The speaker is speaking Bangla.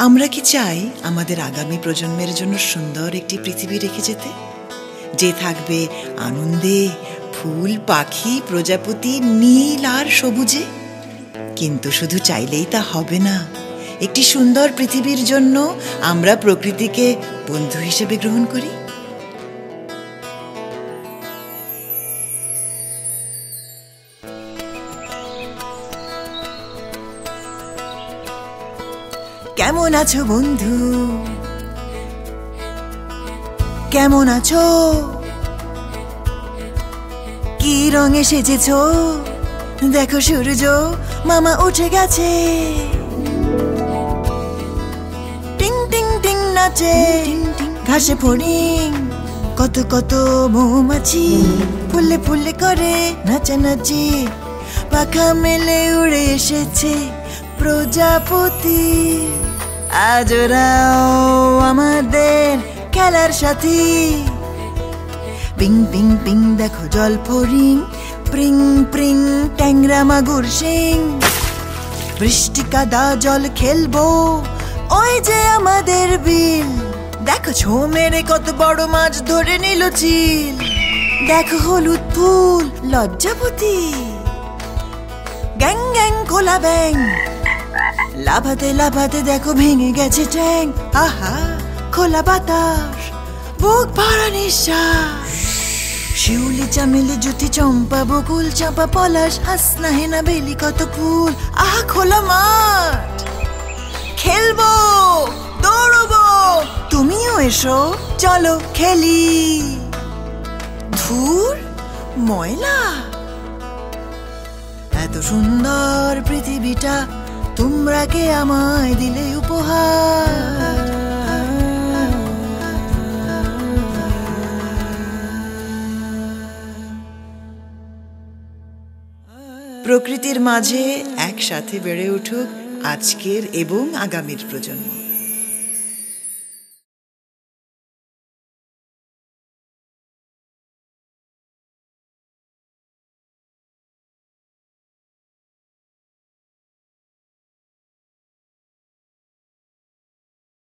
আমরা কি চাই আমাদের আগামী প্রজন্মের জন্য সুন্দর একটি পৃথিবী রেখে যেতে, যে থাকবে আনন্দে, ফুল, পাখি, প্রজাপতি, নীল আর সবুজে? কিন্তু শুধু চাইলেই তা হবে না। একটি সুন্দর পৃথিবীর জন্য আমরা প্রকৃতিকে বন্ধু হিসেবে গ্রহণ করি। কেমন আছো বন্ধু? কেমন আছো? কি রঙে সেজেছো? দেখো সূর্য মামা উঠে গেছে, টিং টিং টিং নাচে ঘাসে ফড়িং, কত কত মৌমাছি ফুলে ফুলে করে নাচানাচি, পাখা মেলে উড়ে এসেছে প্রজাপতি। আজ ওরাও আমাদের খেলার সাথী। পিং পিং পিং দেখো জল ফড়িং, প্রিং প্রিং ট্যাংরা মাগুর শিং, বৃষ্টি কাদা জল খেলবো ওই যে আমাদের বিল। দেখো ছো মেরে কত বড় মাছ ধরে নিল চিল। দেখো হলুদ ফুল লজ্জাপতি, গ্যাং গ্যাং খোলা ব্যাং, লাফাতে লাফাতে দেখো ভেঙে গেছে ট্যাং। আহা খোলা বাতাস, বুক ভরা নিঃশ্বাস, শিউলি চামেলি জ্যোতি চম্পা বকুল চাঁপা পলাশ হাসনা হেনা বেলি কত ফুল। আহা খোলা মাঠ, খেলবো দৌড়বো, তুমিও এসো চলো খেলি। ধুর ময়লা, এত সুন্দর পৃথিবীটা তোমরা কে আমায় দিলে উপহার। প্রকৃতির মাঝে একসাথে বেড়ে উঠুক আজকের এবং আগামীর প্রজন্ম।